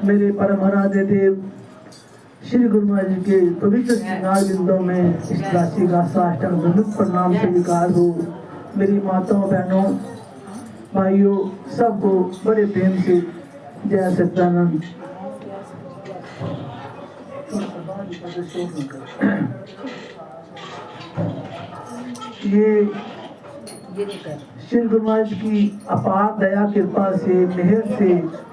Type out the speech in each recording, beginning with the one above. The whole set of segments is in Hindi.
मेरे परम आराध्य देव श्री गुरु महाराज जी के पवित्र श्रृंगार बिंदों में इस राशि का साष्टांग दंडवत प्रणाम स्वीकार हो। मेरी माताओं बहनों भाइयों सबको बड़े प्रेम से जय सच्चिदानंद। ये श्री गुरु महाराज की अपार दया कृपा से मेहर से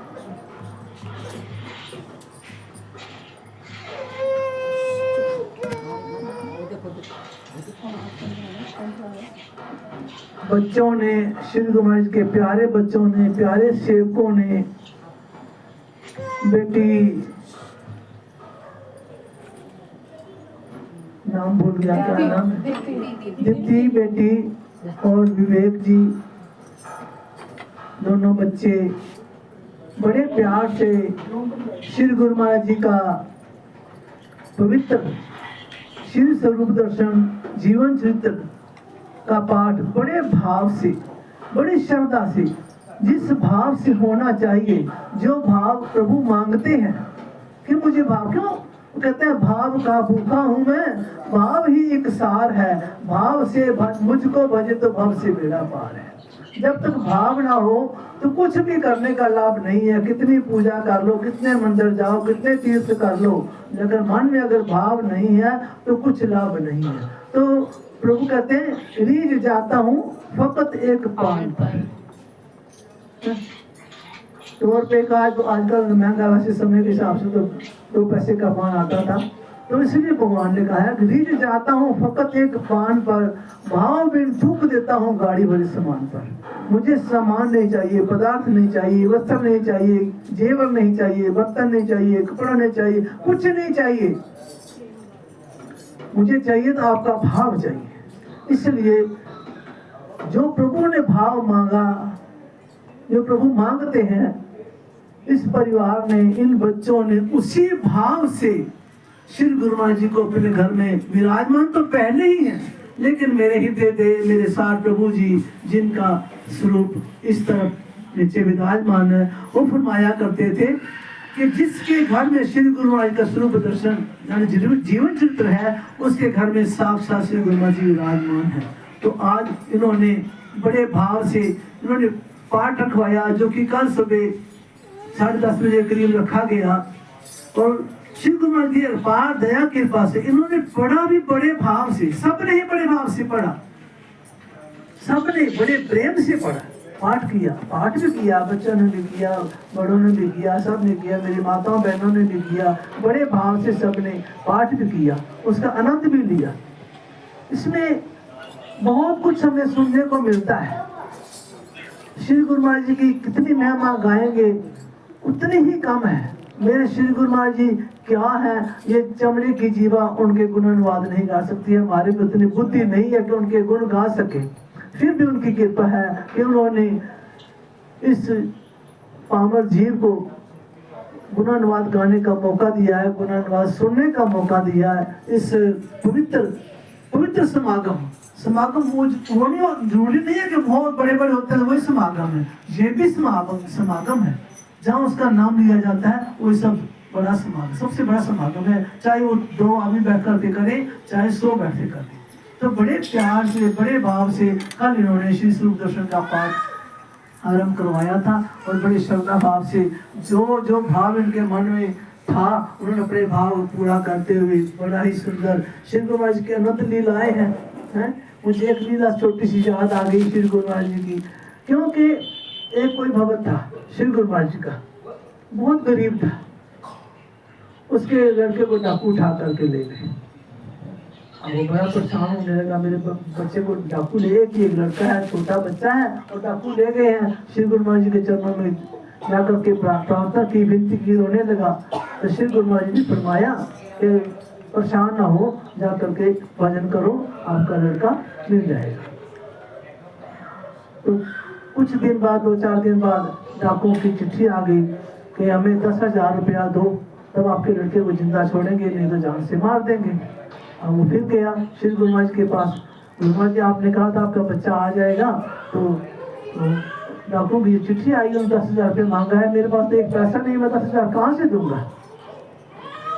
बच्चों ने, श्री गुरु महाराज के प्यारे बच्चों ने, प्यारे सेवकों ने, बेटी नाम भूल गया, क्या नाम, दीप्ति बेटी और विवेक जी, दोनों बच्चे बड़े प्यार से श्री गुरु महाराज जी का पवित्र श्री स्वरूप दर्शन जीवन चरित्र का पाठ बड़े भाव से, बड़ी श्रद्धा से, जिस भाव से होना चाहिए, जो भाव प्रभु मांगते हैं कि मुझे भाव, क्यों कहते हैं भाव का भूखा हूं मैं, भाव ही एक सार है, भाव से मुझको भजे तो भव से बेड़ा पार है। जब तक भाव ना हो तो कुछ भी करने का लाभ नहीं है। कितनी पूजा कर लो, कितने मंदिर जाओ, कितने तीर्थ कर लो, अगर मन में अगर भाव नहीं है तो कुछ लाभ नहीं है। तो प्रभु कहते हैं रीझ जाता हूँ फकत एक पान पर। ₹1 का आजकल महंगा वैसे समय के हिसाब से तो 2 पैसे का पान आता था, तो इसलिए भगवान ने कहा है कि रीझ जाता हूँ फकत एक पान पर, भाव बिन थूक देता हूँ गाड़ी भरे सामान पर। मुझे सामान नहीं चाहिए, पदार्थ नहीं चाहिए, वस्त्र नहीं चाहिए, जेवर नहीं चाहिए, बर्तन नहीं चाहिए, कपड़ा नहीं चाहिए, कुछ नहीं चाहिए। मुझे चाहिए तो आपका भाव चाहिए। इसलिए जो प्रभु ने भाव मांगा, जो प्रभु मांगते हैं, इस परिवार ने, इन बच्चों ने उसी भाव से श्री गुरु महाराज जी को अपने घर में विराजमान तो पहले ही है, लेकिन मेरे हृदय देव मेरे साथ प्रभु जी जिनका स्वरूप इस तरफ नीचे विराजमान है, वो फरमाया करते थे कि जिसके घर में श्री गुरु महाराज का स्वरूप दर्शन यानी जीवन चरित्र है, उसके घर में साक्षात श्री गुरु महाराज जी विराजमान है। तो आज इन्होंने बड़े भाव से इन्होंने पाठ रखवाया, जो कि कल सुबह 10:30 बजे करीब रखा गया, और श्री गुरु महाराज जी अपार दया कृपा से इन्होंने पढ़ा भी बड़े भाव से, सबने ही बड़े भाव से पढ़ा, सबने बड़े प्रेम से पढ़ा, पाठ किया, पाठ भी किया, बच्चों ने भी किया, बड़ों ने भी किया, सब ने किया, मेरी माताओं बहनों ने भी किया, बड़े भाव से सबने पाठ भी किया, उसका आनंद भी लिया। इसमें बहुत कुछ हमें सुनने को मिलता है। श्री गुरु महाराज जी की कितनी महिमा गाएंगे उतनी ही कम है। मेरे श्री गुरु महाराज जी क्या है, ये चमड़े की जीवा उनके गुण अनुवाद नहीं गा सकती है। हमारे में उतनी बुद्धि नहीं है कि उनके गुण गा सके, फिर भी उनकी कृपा है कि उन्होंने इस पामर जीव को गुण अनुवाद गाने का मौका दिया है, गुण अनुवाद सुनने का मौका दिया है। इस पवित्र समागम वो जरूरी नहीं है कि बहुत बड़े बड़े होते हैं वही समागम है, ये भी समागम है जहाँ उसका नाम लिया जाता है, वो सब बड़ा समागम, सबसे बड़ा समागम है। चाहे वो 2 आदमी बैठ करके करें, चाहे 100 बैठ के करें। तो बड़े प्यार से, बड़े भाव से कल इन्होंने श्री स्वरूप दर्शन का पाठ आरंभ करवाया था, और बड़े श्रद्धा भाव से जो भाव इनके मन में था उन्होंने अपने भाव पूरा करते हुए बड़ा ही सुंदर श्री गुरु महाराज की अनंत लीलाएं हैं। मुझे एक लीला छोटी सी याद आ गई श्री गुरु महाराज जी की, क्योंकि एक कोई भगत था श्री गुरु महाराज जी का, बहुत गरीब था, उसके लड़के को डाकू उठा करके ले गए। अब वो बड़ा परेशान होने लगा, मेरे बच्चे को डाकू ले, एक लड़का है, छोटा बच्चा है, और डाकू ले गए हैं। श्री गुरु महाराज जी के चरणों में जाकर के प्रार्थना की, विनती की, रोने लगा। तो श्री गुरु महाराज जी ने फरमाया कि परेशान ना हो, जा करके भजन करो, आपका लड़का मिल जाएगा। तो कुछ दिन बाद, 2-4 दिन बाद डाकुओं की चिट्ठी आ गई कि हमें 10,000 रुपया दो, तब आपके लड़के को जिंदा छोड़ेंगे, नहीं तो जान से मार देंगे। अब वो फिर गया श्री गुरु महाराज के पास, गुरु महाराज जी आपने कहा था आपका बच्चा आ जाएगा, तो डॉक्टरों की चिट्ठी आई है, 10,000 रुपये मांगा है, मेरे पास तो एक पैसा नहीं, मैं 10,000 कहाँ से दूंगा।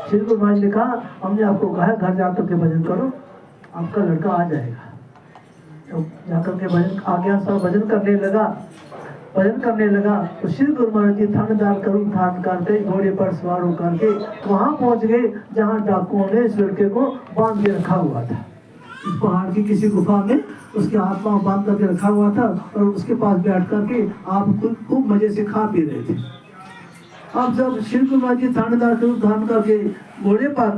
श्री गुरु महाराज ने कहा हमने आपको कहा है घर जाकर के भजन करो, आपका लड़का आ जाएगा। तो जाकर के भजन आ गया, सब भजन करने लगा। तो श्री गुरु महाराज जी थानेदार करूँ थान करके घोड़े पर सवार होकर के वहां पहुंच गए जहां डाकुओं ने इस लड़के को बांध के रखा हुआ था। इस पहाड़ की किसी गुफा में उसके हाथ पांव बांध करके रखा हुआ था और उसके पास बैठ करके आप खूब मजे से खा पी रहे थे। अब जब श्री गुरु महाराज जी थानेदार करूँ थान करके घोड़े पर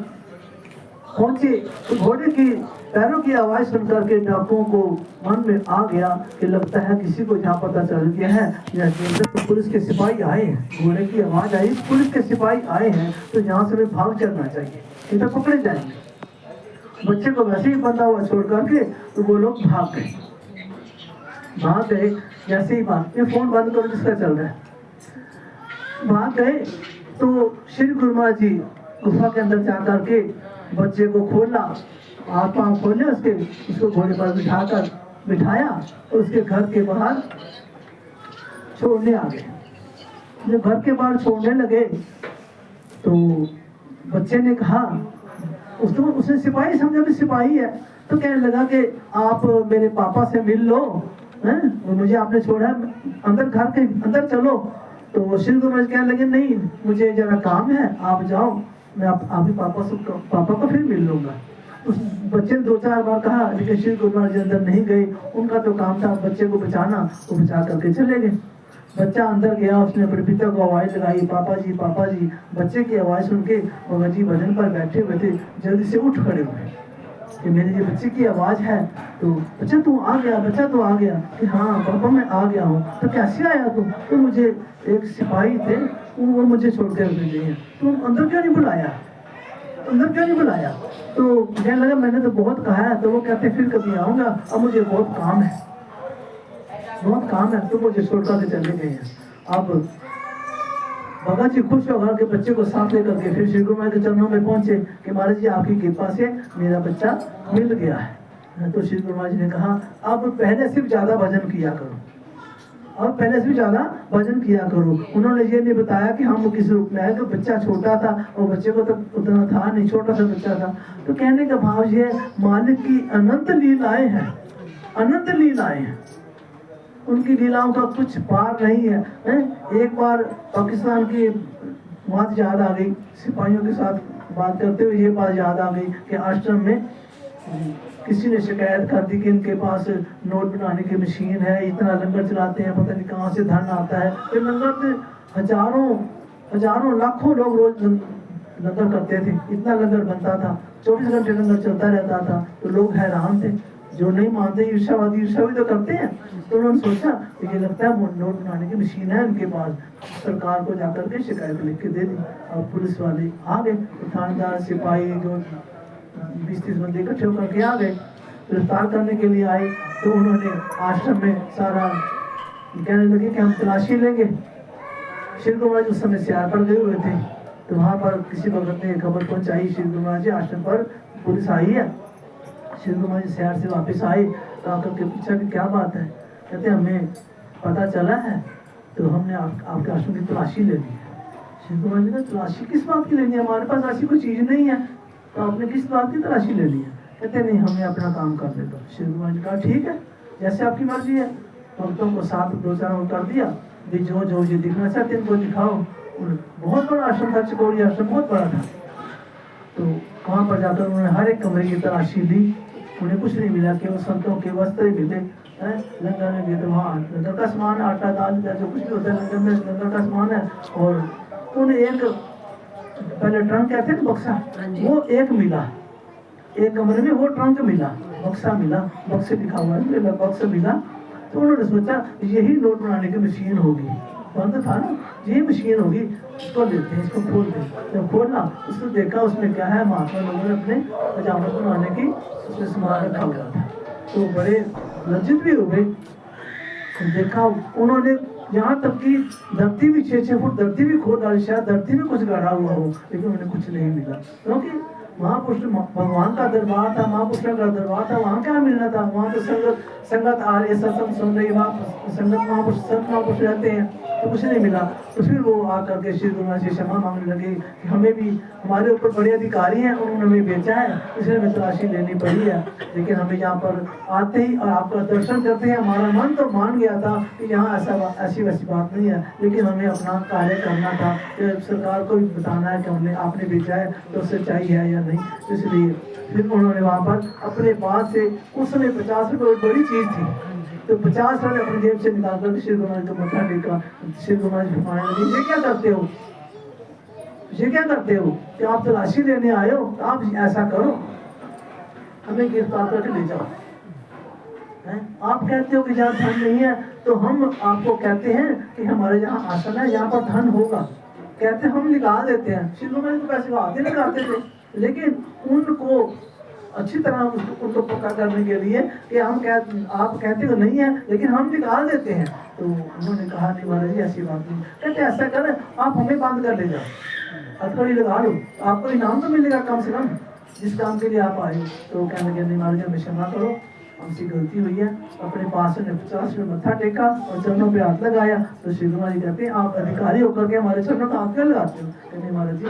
पहुंचे तो घोड़े की पैरों की आवाज सुनकर के डाकुओं को मन में आ गया कि लगता है किसी को जहाँ पता चल गया है तो पुलिस के सिपाही आए हैं। घोड़े की आवाज आई, पुलिस के सिपाही आए हैं, तो यहाँ से हमें भाग चलना चाहिए, इधर पकड़े जाएंगे। बच्चे को वैसे ही बंधा हुआ छोड़ करके तो वो लोग भाग गए। जैसे ही ये फोन बंद करो जिसका चल रहा है। भाग गए तो श्री गुरु महाराज जी गुफा के अंदर जा करके बच्चे को खोला, हाथ पांव खोले, उसको घोड़े पर बिठाया और उसके घर के बाहर छोड़ने आ गए। जब घर के बाहर छोड़ने लगे तो बच्चे ने कहा, उसने सिपाही समझा भी सिपाही है, तो कहने लगा कि आप मेरे पापा से मिल लो, मुझे आपने छोड़ा अंदर, घर के अंदर चलो। तो श्री गुरु महाराज कहने लगे नहीं मुझे जरा काम है, आप जाओ, मैं आप ही पापा को फिर मिल लूंगा। उस बच्चे ने 2-4 बार कहा, लेकिन श्री गुरु महाराज अंदर नहीं गए। उनका तो काम था बच्चे को बचाना, वो बचा करके चले गए। बच्चा अंदर गया, उसने अपने पिता को आवाज लगाई, पापा जी पापा जी। बच्चे की आवाज सुन के बाबा जी भजन पर बैठे हुए थे, जल्दी से उठ खड़े हुए कि मेरे ये बच्चे की आवाज है। तो बच्चा तू आ गया कि हाँ पापा मैं आ गया हूँ। तो कैसे आया तू? तो मुझे एक सिपाही थे वो मुझे छोड़ कर भेजे हैं, तो अंदर क्यों नहीं बुलाया? तो कहने लगा मैंने तो बहुत कहा है। तो वो कहते फिर कभी आऊंगा, अब मुझे बहुत काम है, तो मुझे छोड़ कर चले गए हैं। अब बाबा जी खुश होकर के बच्चे को साथ लेकर के फिर श्री गुरु महाराज के चरणों में पहुंचे कि महाराज जी आपकी कृपा से मेरा बच्चा मिल गया है। तो श्री गुरु महाराज जी ने कहा अब पहले से भी ज्यादा भजन किया करो। उन्होंने ये नहीं बताया कि हम किस रूप में आए, तो बच्चा छोटा था और बच्चे को तो उतना था नहीं, छोटा सा बच्चा था। तो कहने का भाव ये मालिक की अनंत लीलाएं हैं, उनकी लीलाओं का कुछ पार नहीं है। एक बार पाकिस्तान की बात याद आ गई, सिपाहियों के साथ बात करते हुए ये बात याद आ गई कि आश्रम में किसी ने शिकायत कर दी कि इनके पास नोट बनाने की मशीन है, इतना लंगर चलाते हैं, पता नहीं कहाँ से धन आता है। फिर लंगर में हजारों लाखों लोग रोज लंगर करते थे, इतना लंगर बनता था, 24 घंटे लंगर चलता रहता था। तो लोग हैरान थे, जो नहीं मानते ईर्ष्यावादी तो करते हैं। तो उन्होंने सोचा कि ये लगता है नोट बनाने की मशीन है इनके पास, सरकार को जाकर के शिकायत लिख के दे दी। और पुलिस वाले आ गए, थानेदार सिपाही जो 20-30 बंदे इकट्ठे होकर के आ गए, गिरफ्तार करने के लिए आए। तो उन्होंने आश्रम में सारा कहने लगे कि हम तलाशी लेंगे। श्री गुरु महाराज उस समय सैर पर गए हुए थे, तो वहां पर किसी भगत ने खबर पहुंचाई श्री गुरु महाराज जी आश्रम पर पुलिस आई है। श्री गुरु महाराज शहर से वापस आए तो आकर के पूछा कि क्या बात है? कहते हमें पता चला है, तो हमने आपके आश्रम की तलाशी ले ली है। श्री गुरु महाराज ने तलाशी किस बात की लेनी है? हमारे पास ऐसी कोई चीज नहीं है, तो आपने किस बात की तलाशी ले ली है? कहते नहीं हमें अपना काम करने दो। श्री गुरु महाराज ने कहा ठीक है, जैसे आपकी मर्जी है। भक्तों को साथ 2-4 कर दिया, जो ये दिखना चाहते इनको दिखाओ। बहुत बड़ा आश्रम था, चिकोड़ी आश्रम बहुत बड़ा था। तो वहां पर जाकर उन्होंने हर एक कमरे की तलाशी ली, उन्हें कुछ नहीं मिला, केवल संतों के वस्त्र ही मिले। लंगर में गए तो वहाँ लंगर का सामान, आटा दाल जो कुछ भी होता है लंगर में, लंगर का सामान है। और उन्हें एक पहले ट्रंक कहते हैं बक्सा, वो एक मिला, एक कमरे में वो ट्रंक मिला, बक्सा मिला, बक्से लिखा हुआ है बक्सा मिला। तो उन्होंने सोचा यही नोट बनाने की मशीन होगी, बंद था ना, यही मशीन होगी, इसको लेते हैं, इसको खोलते हैं। जब खोला उसने देखा उसमें क्या है, महात्मा लोगों ने अपने पजामा बनाने की उसमें सामान रखा हुआ था। तो बड़े लज्जित भी हो गए। देखा उन्होंने यहाँ तक कि धरती भी 6-6 फुट धरती भी खोद डाली, शायद धरती में कुछ गाड़ा हुआ हो, लेकिन उन्हें कुछ नहीं मिला, क्योंकि महापुरुष भगवान का दरबार था, महापुरुषों का दरबार था, वहाँ क्या मिलना था? वहाँ तो संगत आ रही है, सत्संग सुन रही है, वहाँ संगत महापुरुष संत महापुरुष रहते हैं, तो कुछ नहीं मिला। तो फिर वो आकर के श्री गुरु महाराज से क्षमा मांगने लगे कि हमें भी, हमारे ऊपर बड़े अधिकारी हैं, उन्होंने हमें बेचा है, इसलिए हमें तलाशी लेनी पड़ी है। लेकिन हमें यहाँ पर आते ही और आपका दर्शन करते हैं, हमारा मन तो मान गया था कि यहाँ ऐसी वैसी बात नहीं है, लेकिन हमें अपना कार्य करना था कि सरकार को भी बताना है कि हमने आपने बेचा है तो सच्चाई है या नहीं। इसलिए फिर उन्होंने वहाँ पर अपने पास से, उस समय 50 रुपये बड़ी चीज़ थी, तो 50 रुपये अपनी जेब से निकाल कर श्री गुरु महाराज को मत्था टेका। श्री गुरु महाराज फरमाने लगे, ये क्या करते हो, ये क्या करते हो कि आप तलाशी लेने आए हो? तो आप ऐसा करो, हमें गिरफ्तार करके ले जाओ। आप कहते हो कि जहाँ धन नहीं है, तो हम आपको कहते हैं कि हमारे यहाँ आसन है, यहाँ पर धन होगा, कहते हम निकाल देते हैं। श्री गुरु महाराज को पैसे को आते लगाते थे, लेकिन उनको अच्छी तरह उनको पक्का करने के लिए कि आप कहते हो नहीं है, लेकिन हम निकाल देते हैं। तो उन्होंने कहा नहीं महाराज जी ऐसी बात नहीं। कहते ऐसा करें, आप हमें बंद कर ले जाओ, हथकड़ी लगा लो, आपको इनाम तो मिलेगा कम से कम जिस काम के लिए आप आए। तो कहने लगे नहीं महाराज हमें क्षमा करो, हमसे गलती हुई है। अपने पास से 50 में मत्था टेका और चरणों पे हाथ लगाया। तो श्री गुरु महाराज जी कहते हैं आप अधिकारी होकर के हमारे चरणों का हाथ क्यों लगाते हो? कहते महाराज जी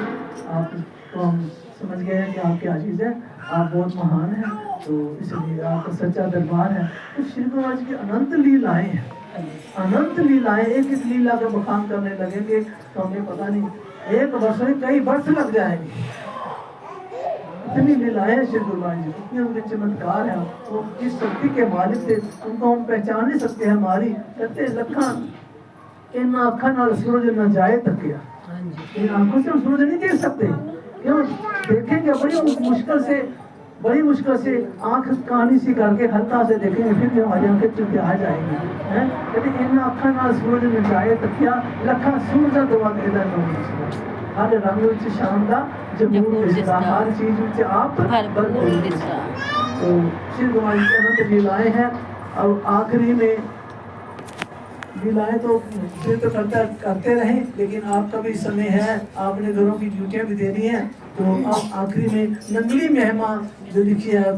आप तो हम समझ गए हैं कि आप क्या चीज़ है, आप बहुत महान हैं, तो इसलिए आपका सच्चा दरबार है। तो श्री गुरु महाराज की अनंत लीलाएं हैं, अनंत लीलाएं, एक एक लीला का बखान करने लगेंगे तो हमें पता नहीं, एक वर्ष में कई वर्ष लग जाएंगे। इतनी लीलाएं श्री गुरु महाराज जी, इतने उनके चमत्कार हैं, वो जिस शक्ति के मालिक थे उनको हम पहचान नहीं सकते हैं। हमारी कहते लखा इन आँखों नाल सूरज न जाए तकिया, इन आंखों से हम सूरज नहीं देख सकते, क्यों देखेंगे? बड़ी मुश्किल से आंख कहानी सी करके हल्का से देखेंगे, फिर भी हमारी आंखें चुप आ जाएंगी। कहते इन आँखों नाल सूरज न जाए तकिया, लखा सूरज दवा देदा न हर रंग विच शानदार जमूर दिसदा, हर चीज विच आप भरपूर दिसदा। तो श्री गुरु महाराज की अनंत लीलाएं हैं। और आखिरी में लीलाएं तो करते रहें, लेकिन आपका भी समय है, आपने घरों की ड्यूटियां भी देनी है। तो आप आखिरी में नंगली मेहमा जो लिखी है